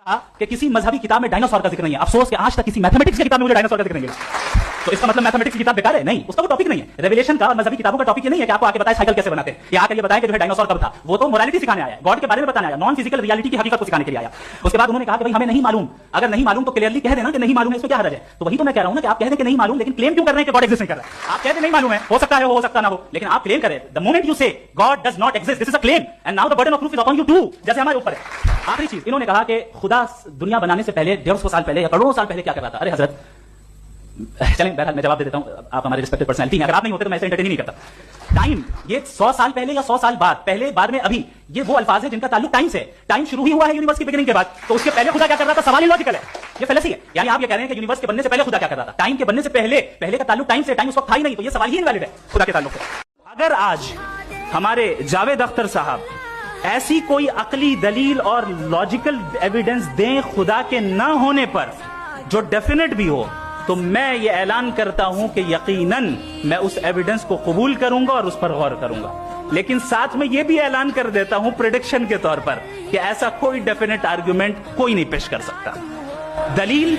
कि किसी मजहबी किताब में डायनासोर का जिक्र नहीं है। अफसोस कि आज तक किसी मैथमेटिक्स की किताब में मुझे डायनासोर का जिक्र नहीं मिला। तो इसका मतलब मैथमेटिक्स की किताब बेकार है? नहीं, उसका वो टॉपिक नहीं है। रेवलेशन का और मजहबी किताबों का टॉपिक ये नहीं है कि आपको आके बताए साइकिल कैसे बनाते हैं या आके ये बताएं कि जो है डायनासोर कब था। वो तो मोरालिटी सिखाने आया है, गॉड के बारे में बताने आया, नॉन फिजिकल रियलिटी की हकीकत को सिखाने के लिए आया। उसके बाद उन्होंने कहा कि भाई हमें नहीं मालूम, अगर नहीं मालूम तो क्लियरली कह देना कि नहीं मालूम है, इसमें क्या हर्ज है। तो वही तो मैं कह रहा हूं ना कि आप कह दें कि नहीं मालूम, लेकिन क्लेम क्यों कर रहे हैं कि गॉड एग्जिस्ट नहीं कर रहा है। आप कहते नहीं मालूम है, हो सकता है हो सकता ना हो, लेकिन आप क्लेम करें the moment you say God does not exist, this is a claim and now the burden of proof is upon you too, जैसे हमारे ऊपर है। आखिरी चीज इन्होंने कहा कि खुदा दुनिया बनाने से पहले 150 साल पहले या करोड़ों साल पहले क्या कर रहा था। अरे हजरत, चलें बहरहाल मैं जवाब दे देता हूं, आप हमारे रिस्पेक्टेड पर्सनैलिटी हैं, अगर आप नहीं होते तो मैं ऐसे एंटरटेन नहीं करता। टाइम, ये 100 साल पहले या 100 साल बाद, पहले बाद में अभी, ये वो अल्फाज है जिनका ताल्लुक टाइम से। टाइम शुरू ही हुआ है यूनिवर्स की बिगिनिंग के बाद, तो उसके पहले खुदा क्या कर रहा था? सवाल ही लॉजिकल है, ये फेलेसी है। यानी आप ये कह रहे हैं कि यूनिवर्स के बनने से पहले खुदा क्या कर रहा था? टाइम के बनने से पहले का ताल्लुक टाइम से, टाइम उस वक्त था ही नहीं, तो ये सवाल ही इनवैलिड है खुदा के ताल्लुक से। अगर आज हमारे जावेद अख्तर साहब ऐसी कोई अकली दलील और लॉजिकल एविडेंस दें खुदा के ना होने पर जो डेफिनेट भी हो, तो मैं ये ऐलान करता हूं कि यकीनन मैं उस एविडेंस को कबूल करूंगा और उस पर गौर करूंगा। लेकिन साथ में ये भी ऐलान कर देता हूं प्रेडिक्शन के तौर पर कि ऐसा कोई डेफिनेट आर्गुमेंट कोई नहीं पेश कर सकता, दलील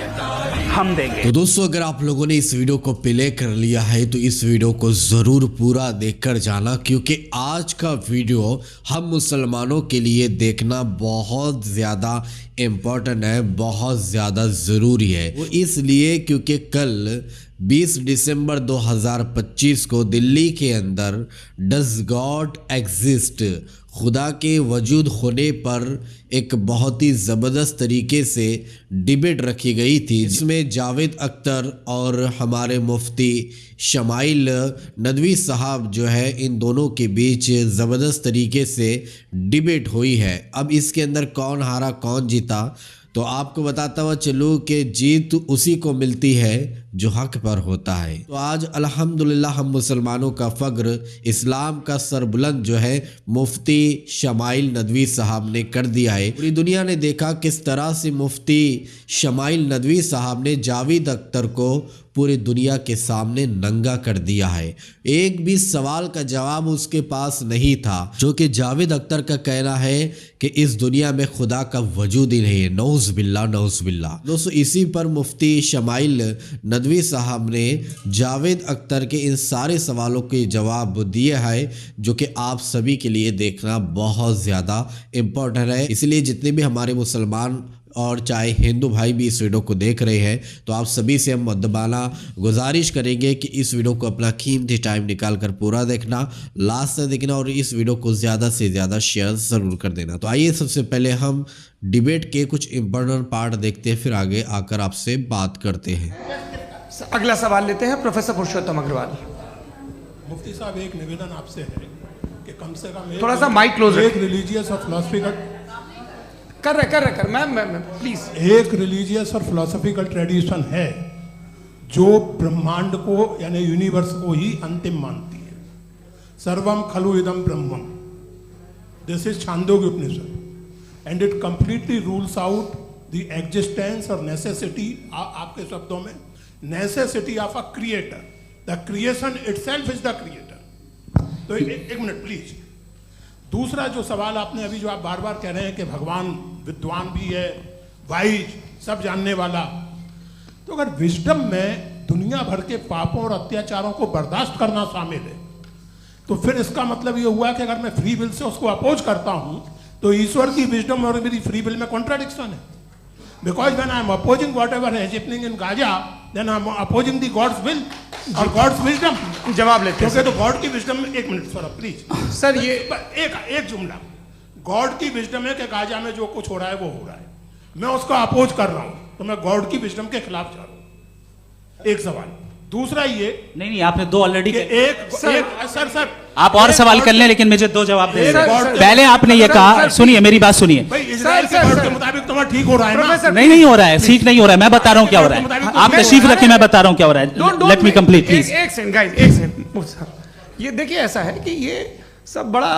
हम देंगे। तो दोस्तों, अगर आप लोगों ने इस वीडियो को प्ले कर लिया है तो इस वीडियो को जरूर पूरा देखकर जाना, क्योंकि आज का वीडियो हम मुसलमानों के लिए देखना बहुत ज़्यादा इम्पोर्टेंट है, बहुत ज़्यादा ज़रूरी है। वो इसलिए क्योंकि कल 20 दिसंबर 2025 को दिल्ली के अंदर डज गॉड एग्जिस्ट, खुदा के वजूद होने पर एक बहुत ही ज़बरदस्त तरीके से डिबेट रखी गई थी, जिसमें जावेद अख्तर और हमारे मुफ्ती शमाइल नदवी साहब जो है, इन दोनों के बीच ज़बरदस्त तरीके से डिबेट हुई है। अब इसके अंदर कौन हारा कौन जीता, तो आपको बताता हुआ चलूँ कि जीत उसी को मिलती है जो हक पर होता है। तो आज अल्हम्दुलिल्लाह हम मुसलमानों का फ़ख्र, इस्लाम का सरबुलंद जो है मुफ्ती शमाइल नदवी साहब ने कर दिया है। पूरी दुनिया ने देखा किस तरह से मुफ्ती शमाइल नदवी साहब ने जावेद अख्तर को पूरी दुनिया के सामने नंगा कर दिया है। एक भी सवाल का जवाब उसके पास नहीं था, जो कि जावेद अख्तर का कहना है कि इस दुनिया में खुदा का वजूद ही नहीं है। नौज़ बिल्लाह, नौज़ बिल्लाह। दोस्तों, इसी पर मुफ्ती शमाइल नदवी साहब ने जावेद अख्तर के इन सारे सवालों के जवाब दिए हैं, जो कि आप सभी के लिए देखना बहुत ज़्यादा इम्पोर्टेंट है। इसलिए जितने भी हमारे मुसलमान और चाहे हिंदू भाई भी इस वीडियो को देख रहे हैं, तो आप सभी से हम मुद्दबाना गुजारिश करेंगे कि इस वीडियो को अपना कीमती टाइम निकाल कर पूरा देखना, लास्ट तक देखना और इस वीडियो को ज़्यादा से ज़्यादा शेयर ज़रूर कर देना। तो आइए सबसे पहले हम डिबेट के कुछ इम्पोर्टेंट पार्ट देखते हैं, फिर आगे आकर आपसे बात करते हैं। अगला सवाल लेते हैं प्रोफेसर पुरुषोत्तम अग्रवाल। मुफ्ती साहब, एक निवेदन आपसे है कि कम से कम थोड़ा सा माइक क्लोज एक रिलीजियस और फिलॉसफिकल कर मैम प्लीज। एक रिलीजियस और फिलोसॉफिकल ट्रेडिशन है जो ब्रह्मांड को यानी यूनिवर्स को ही अंतिम मानती है। सर्वम खलु इदम ब्रह्मम, this is Chandogya Upanishad and it completely rules out the existence और नेसेसिटी, आपके शब्दों में necessity of a creator. The creation itself is the creator. तो एक मिनट प्लीज। दूसरा जो सवाल आपने अभी, जो आप बार बार कह रहे हैं कि भगवान विद्वान भी है, वाइज, सब जानने वाला, तो अगर विजडम में दुनिया भर के पापों और अत्याचारों को बर्दाश्त करना शामिल है, तो फिर इसका मतलब ये हुआ कि अगर मैं फ्री विल से उसको अपोज करता हूं तो ईश्वर की विजडम और मेरी फ्री विल में कॉन्ट्राडिक्शन है। Because when I am opposing whatever is happening in Gaza, then I am opposing the God's will और गॉड्स विजडम। जवाब लेते हैं क्योंकि तो गॉड की विजडम में, एक मिनट सर प्लीज सर, ये एक जुमला, गॉड की विजडम है कि गाजा में जो कुछ हो रहा है वो हो रहा है, मैं उसको अपोज कर रहा हूं, तो मैं गॉड की विजडम के खिलाफ जा रहा हूं। एक सवाल। दूसरा ये नहीं, आपने दो ऑलरेडी। सर आप और सवाल कर लें, लेकिन मुझे दो जवाब दे। पहले आपने ये सर, कहा, सुनिए मेरी बात सुनिए। इजराइल के गॉड के मुताबिक तुम्हारा ठीक हो रहा है ना? नहीं हो रहा है, ठीक नहीं हो रहा है। मैं बता रहा हूँ क्या हो रहा है, आप तशरीफ रखें, मैं बता रहा हूँ क्या हो रहा है। Let me complete please. एक सेकंड गाइस, एक सेकंड। ये देखिए, ऐसा है कि ये सब बड़ा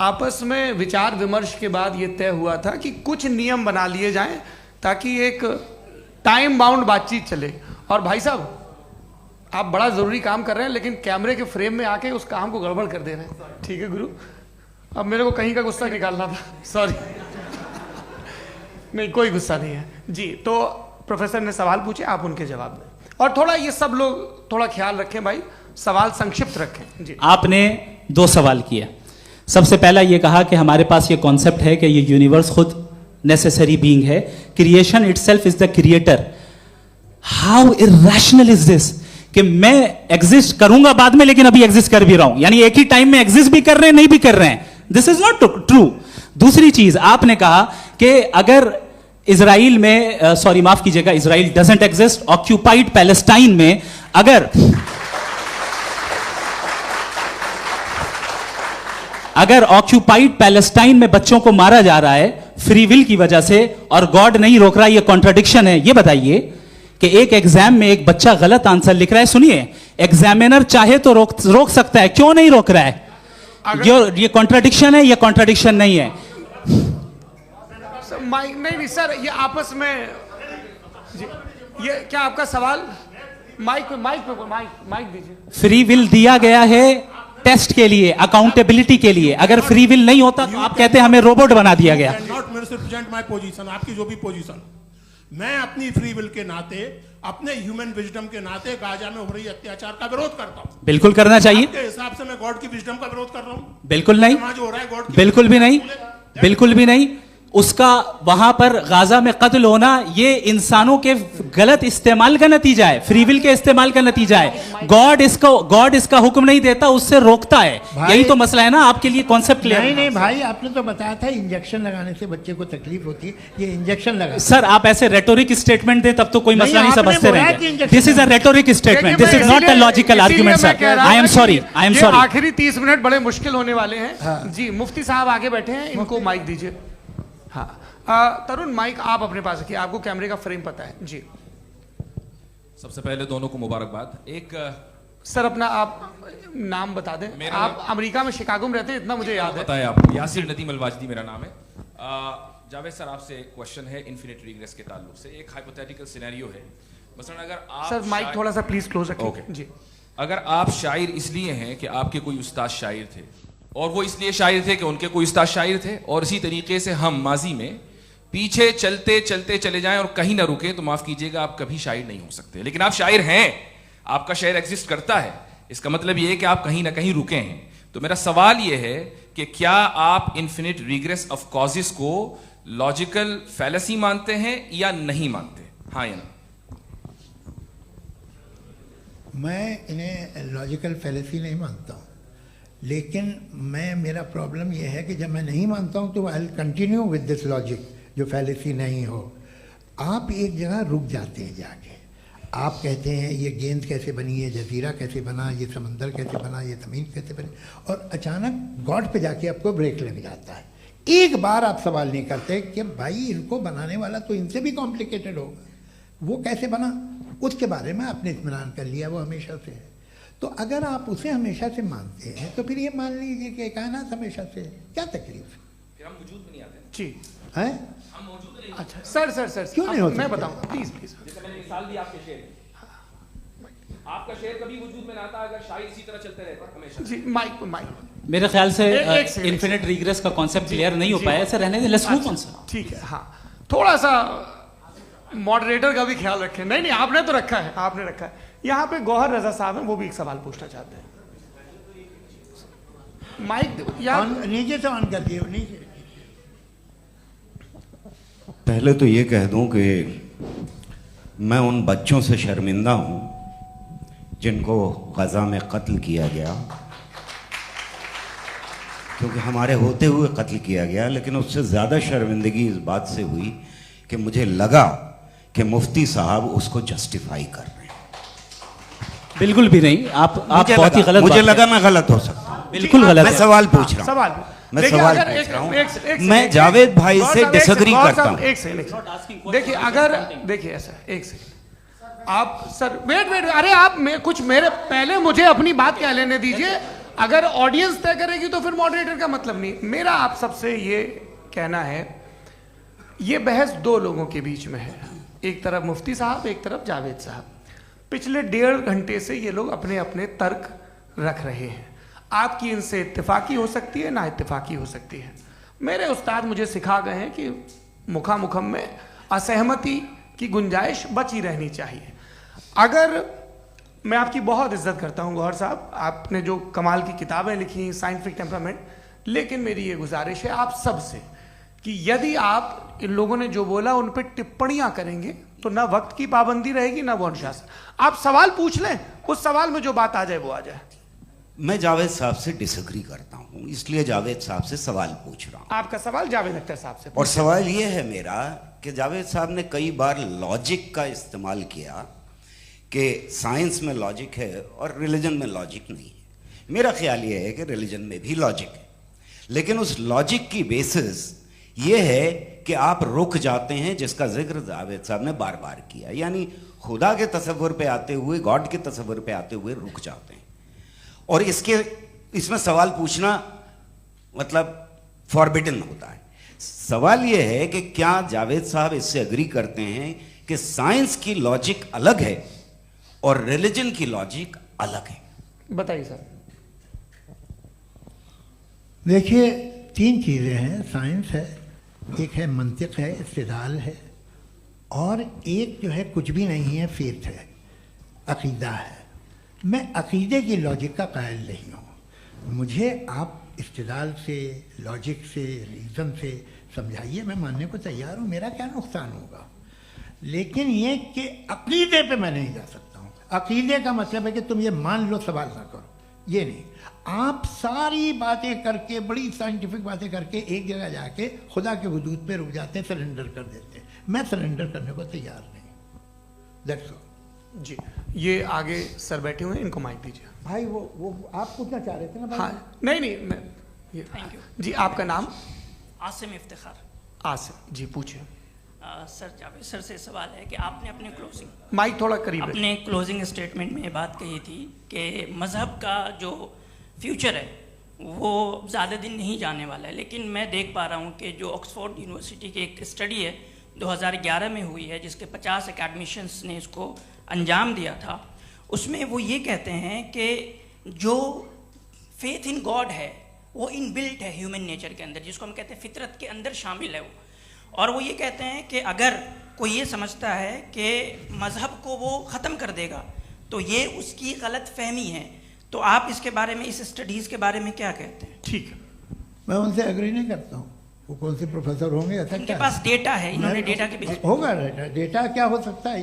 आपस में विचार विमर्श के बाद ये तय हुआ था कि कुछ नियम बना लिए जाएं ताकि एक टाइम बाउंड बातचीत चले। और भाई साहब, आप बड़ा जरूरी काम कर रहे हैं, लेकिन कैमरे के फ्रेम में आके उस काम को गड़बड़ कर दे रहे हैं। ठीक है गुरु, अब मेरे को कहीं का गुस्सा निकालना था, सॉरी। नहीं, कोई गुस्सा नहीं है जी। तो प्रोफेसर ने सवाल पूछे, आप उनके जवाब दें, और थोड़ा ये सब लोग थोड़ा ख्याल रखें भाई, सवाल संक्षिप्त रखें जी। आपने 2 सवाल किए। सबसे पहला ये कहा कि हमारे पास ये कॉन्सेप्ट है कि ये यूनिवर्स खुद नेसेसरी बीइंग है, creation itself is the creator. How irrational is this कि मैं एग्जिस्ट करूंगा बाद में, लेकिन अभी एग्जिस्ट कर भी रहा हूं, यानी एक ही टाइम में एग्जिस्ट भी कर रहे हैं, नहीं भी कर रहे हैं। This is not true. दूसरी चीज आपने कहा कि अगर इजराइल में, सॉरी माफ कीजिएगा, Israel doesn't exist, occupied Palestine में अगर ऑक्यूपाइड पैलेस्टाइन में बच्चों को मारा जा रहा है फ्री विल की वजह से और गॉड नहीं रोक रहा, ये कॉन्ट्रडिक्शन है। ये बताइए कि एक एग्जाम में एक बच्चा गलत आंसर लिख रहा है, सुनिए, एग्जामिनर चाहे तो रोक सकता है, क्यों नहीं रोक रहा है? ये कॉन्ट्रडिक्शन है, ये कॉन्ट्रडिक्शन नहीं है। माइक नहीं सर, ये आपस में जी, ये क्या आपका सवाल? माइक दीजिए। फ्री विल दिया गया है टेस्ट के लिए, अकाउंटेबिलिटी के लिए। अगर फ्री विल नहीं होता तो आप कहते हैं हमें रोबोट बना दिया गया। नॉट मिसरिप्रेजेंट माय पोजीशन, आपकी जो भी पोजीशन, मैं अपनी फ्री विल के नाते, अपने ह्यूमन विजडम के नाते गाजा में हो रही अत्याचार का विरोध करता हूं। बिल्कुल करना चाहिए। आपके हिसाब से मैं गॉड की विजडम का विरोध कर रहा हूं? बिल्कुल नहीं, जो हो रहा है गॉड, बिल्कुल भी नहीं, बिल्कुल भी नहीं। उसका वहां पर गाजा में कत्ल होना ये इंसानों के गलत इस्तेमाल का नतीजा है, फ्री विल के इस्तेमाल का नतीजा है। गॉड इसका हुक्म नहीं देता, उससे रोकता है। यही तो मसला है ना, आपके लिए कॉन्सेप्ट क्लियर नहीं नहीं भाई, आपने तो बताया था इंजेक्शन लगाने से बच्चे को तकलीफ होती है, ये इंजेक्शन लगा। सर आप ऐसे रेटोरिक स्टेटमेंट दें तब तो कोई मसला नहीं समझते रहेंगे। This is a rhetoric statement, this is not a logical argument sir. I am sorry, I am sorry. आखिरी 30 मिनट बड़े मुश्किल होने वाले हैं जी। मुफ्ती साहब आगे बैठे हैं, इनको माइक दीजिए। हाँ तरुण, माइक आप अपने पास रखिए, आपको कैमरे का फ्रेम पता है जी। सबसे पहले दोनों को मुबारकबाद। एक सर अपना आप नाम बता दें। आप अमेरिका में शिकागो में रहते हैं, इतना मुझे याद है। बताया आपको, यासिर नदीम अलवाजदी मेरा नाम है। जावेद सर, आपसे एक क्वेश्चन है इन्फिनिट रिग्रेस के ताल्लुक से। एक हाइपोथेटिकल सिनेरियो है, मसलन अगर आप सर माइक थोड़ा सा प्लीज क्लोज रखिए जी। अगर आप शायर इसलिए हैं कि आपके कोई उस्ताद शायर थे, और वो इसलिए शायर थे कि उनके कोई उस्ताद शायर थे, और इसी तरीके से हम माजी में पीछे चलते चलते चले जाएं और कहीं ना रुके, तो माफ कीजिएगा आप कभी शायर नहीं हो सकते। लेकिन आप शायर हैं, आपका शायर एग्जिस्ट करता है, इसका मतलब यह है कि आप कहीं ना कहीं रुके हैं। तो मेरा सवाल यह है कि क्या आप इन्फिनिट रिग्रेस ऑफ कॉजेस को लॉजिकल फैलेसी मानते हैं या नहीं मानते? हाँ या ना? मैं इन्हें लॉजिकल फैलेसी नहीं मानता हूँ, लेकिन मेरा प्रॉब्लम यह है कि जब मैं नहीं मानता हूँ तो I will continue with this logic जो फैलेसी नहीं हो। आप एक जगह रुक जाते हैं जाके, आप कहते हैं ये गेंद कैसे बनी, ये जजीरा कैसे बना, ये समंदर कैसे बना, ये ज़मीन कैसे बनी, और अचानक गॉड पे जाके आपको ब्रेक लग जाता है। एक बार आप सवाल नहीं करते कि भाई इनको बनाने वाला तो इनसे भी कॉम्प्लिकेटेड होगा, वो कैसे बना, उसके बारे में आपने इत्मीनान कर लिया, वो हमेशा से है। तो अगर आप उसे हमेशा से मानते हैं तो फिर ये मान लीजिए कि कायनात हमेशा से है, क्या तकलीफ है? फिर हम वजूद में नहीं आते जी हैं? हम मौजूद नहीं। अच्छा सर क्यों नहीं हो सकते? मैं बताऊं प्लीज। जैसे मैंने मिसाल दी आपके शेर, आपका शेर कभी वजूद में ना आता अगर शायर इसी तरह चलते रहते हमेशा जी। माइक मेरे ख्याल से एक सेकंड। इन्फिनिट रिग्रेस का कॉन्सेप्ट क्लियर नहीं हो पाया, ऐसे रहने दें, लेट्स मूव ऑन सर। ठीक है। हाँ थोड़ा सा मॉडरेटर का भी ख्याल रखें। नहीं आपने तो रखा है, आपने रखा है। यहाँ पे गौहर रजा साहब हैं, वो भी एक सवाल पूछना चाहते हैं। माइक नीचे से ऑन कर दिए, नीचे। पहले तो ये कह दूं कि मैं उन बच्चों से शर्मिंदा हूं जिनको गजा में कत्ल किया गया, क्योंकि हमारे होते हुए कत्ल किया गया। लेकिन उससे ज़्यादा शर्मिंदगी इस बात से हुई कि मुझे लगा कि मुफ्ती साहब उसको जस्टिफाई कर रहे हैं। बिल्कुल भी नहीं, आप बहुत ही गलत, मुझे लगा मैं गलत हो सकता हूं। बिल्कुल गलत। मैं सवाल पूछ रहा हूं, मैं सवाल पूछ रहा हूं। मैं जावेद भाई से डिसएग्री करता हूं। एक सेकंड देखिए, अगर देखिए ऐसा, एक सेकंड आप सर वेट, अरे आप कुछ मेरे पहले मुझे अपनी बात क्या लेने दीजिए। अगर ऑडियंस तय करेगी तो फिर मॉडरेटर का मतलब नहीं। मेरा आप सबसे ये कहना है, ये बहस दो लोगों के बीच में है, एक तरफ मुफ्ती साहब, एक तरफ जावेद साहब। पिछले 1.5 घंटे से ये लोग अपने अपने तर्क रख रहे हैं। आपकी इनसे इत्तेफाकी हो सकती है, ना इत्तेफाकी हो सकती है। मेरे उस्ताद मुझे सिखा गए हैं कि मुखामुखम में असहमति की गुंजाइश बची रहनी चाहिए। अगर मैं आपकी बहुत इज्जत करता हूं गौहर साहब, आपने जो कमाल की किताबें लिखी साइंटिफिक टेम्परामेंट, लेकिन मेरी ये गुजारिश है आप सबसे कि यदि आप इन लोगों ने जो बोला उन पर टिप्पणियां करेंगे तो ना वक्त की पाबंदी रहेगी ना वो अनुशासन। आप सवाल पूछ लें, उस सवाल में जो बात आ जाए वो आ जाए। मैं जावेद साहब से डिसएग्री करता हूं, इसलिए जावेद साहब से सवाल पूछ रहा हूं। आपका सवाल जावेद अख्तर साहब से। और सवाल ये है मेरा कि जावेद साहब ने कई बार लॉजिक का इस्तेमाल किया कि साइंस में लॉजिक है और रिलीजन में लॉजिक नहीं है। मेरा ख्याल ये है कि रिलीजन में भी लॉजिक है, लेकिन उस लॉजिक की बेसिस ये है कि आप रुक जाते हैं, जिसका जिक्र जावेद साहब ने बार बार किया, यानी खुदा के तसव्वुर पे आते हुए, गॉड के तसव्वुर पे आते हुए रुक जाते हैं। और इसमें सवाल पूछना मतलब फॉरबिडन होता है। सवाल यह है कि क्या जावेद साहब इससे एग्री करते हैं कि साइंस की लॉजिक अलग है और रिलीजन की लॉजिक अलग है? बताइए सर। देखिए, तीन चीज़ें हैं। साइंस है, एक है मंतिक है, इस्तिदलाल है, और एक जो है कुछ भी नहीं है, फेथ है, अकीदा है। मैं अकीदे की लॉजिक का कायल नहीं हूँ। मुझे आप इस्तिदलाल से, लॉजिक से, रीज़न से समझाइए, मैं मानने को तैयार हूँ, मेरा क्या नुकसान होगा। लेकिन ये कि अकीदे पे मैं नहीं जा सकता हूँ। अकीदे का मतलब है कि तुम ये मान लो, सवाल ना करो, ये नहीं। आप सारी बातें करके, बड़ी साइंटिफिक बातें करके एक जगह जाके खुदा के हुदूद पे रुक जाते हैं, सरेंडर कर देते हैं। मैं सरेंडर करने को तैयार नहीं। That's all. जी, ये आगे सर बैठे हुए हैं, इनको माइक दीजिए। भाई वो आप पूछना चाह रहे थे ना भाई? हाँ, नहीं मैं ये थैंक यू जी। आपका नाम? आसिम इफ्तिखार। आसिम जी, पूछिए। सर, जावेद सर से सवाल है कि आपने अपने क्लोजिंग माइक थोड़ा करीब है। अपने क्लोजिंग स्टेटमेंट में ये बात कही थी कि मज़हब का जो फ्यूचर है वो ज़्यादा दिन नहीं जाने वाला है, लेकिन मैं देख पा रहा हूँ कि जो ऑक्सफोर्ड यूनिवर्सिटी की एक स्टडी है 2011 में हुई है, जिसके 50 एकेडमिशियंस ने इसको अंजाम दिया था, उसमें वो ये कहते हैं कि जो फेथ इन गॉड है वो इनबिल्ट है ह्यूमन नेचर के अंदर, जिसको हम कहते हैं फितरत के अंदर शामिल है वो। और वो ये कहते हैं कि अगर कोई ये समझता है कि मज़हब को वो ख़त्म कर देगा तो ये उसकी गलत फहमी है। तो आप इसके बारे में, इस स्टडीज़ के बारे में क्या कहते हैं? ठीक है, मैं उनसे एग्री नहीं करता हूँ। वो कौन से प्रोफेसर होंगे? ऐसा उनके क्या पास डेटा है, इन्होंने डेटा के बेस होगा। डेटा क्या हो सकता है?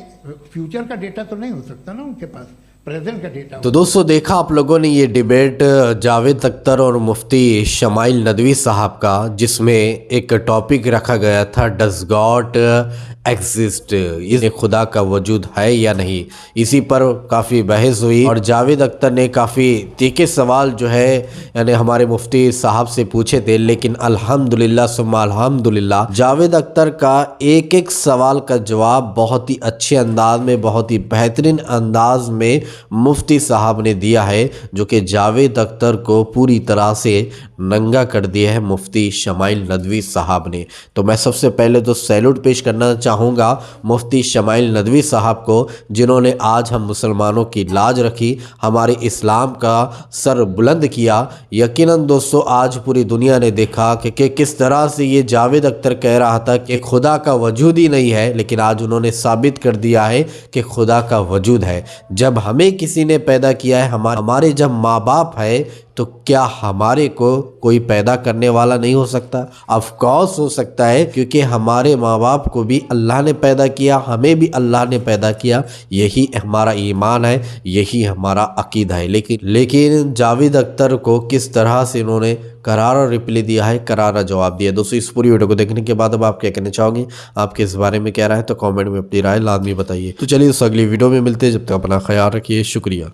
फ्यूचर का डेटा तो नहीं हो सकता ना उनके पास, प्रेजेंट का डेटा। तो दोस्तों, देखा आप लोगों ने ये डिबेट जावेद अख्तर और मुफ्ती शमाइल नदवी साहब का, जिसमें एक टॉपिक रखा गया था, डज गॉड एग्जिस्ट, ये खुदा का वजूद है या नहीं। इसी पर काफ़ी बहस हुई और जावेद अख्तर ने काफ़ी तीखे सवाल जो है यानी हमारे मुफ्ती साहब से पूछे थे, लेकिन अल्हम्दुलिल्लाह सुम्मा अल्हम्दुलिल्लाह जावेद अख्तर का एक एक सवाल का जवाब बहुत ही अच्छे अंदाज में, बहुत ही बेहतरीन अंदाज में मुफ्ती साहब ने दिया है, जो कि जावेद अख्तर को पूरी तरह से नंगा कर दिया है मुफ्ती शमाइल नदवी साहब ने। तो मैं सबसे पहले तो सैल्यूट पेश करना चाहूँगा मुफ्ती शमाइल नदवी साहब को, जिन्होंने आज हम मुसलमानों की लाज रखी, हमारे इस्लाम का सर बुलंद किया। यकीनन दोस्तों, आज पूरी दुनिया ने देखा कि किस तरह से ये जावेद अख्तर कह रहा था कि खुदा का वजूद ही नहीं है, लेकिन आज उन्होंने साबित कर दिया है कि खुदा का वजूद है। जब हमें किसी ने पैदा किया है, हमारे जब माँ बाप है, तो क्या हमारे को कोई पैदा करने वाला नहीं हो सकता? ऑफ कोर्स हो सकता है, क्योंकि हमारे माँ बाप को भी अल्लाह ने पैदा किया, हमें भी अल्लाह ने पैदा किया। यही हमारा ईमान है, यही हमारा अकीदा है। लेकिन जावेद अख्तर को किस तरह से इन्होंने करारा रिप्लाई दिया है, करारा जवाब दिया। दोस्तों, इस पूरी वीडियो को देखने के बाद अब आप क्या कहना चाहोगे, आपके इस बारे में क्या राय है, तो कमेंट में अपनी राय लाजमी बताइए। तो चलिए दोस्तों, अगली वीडियो में मिलते हैं, जब तक अपना ख्याल रखिए। शुक्रिया।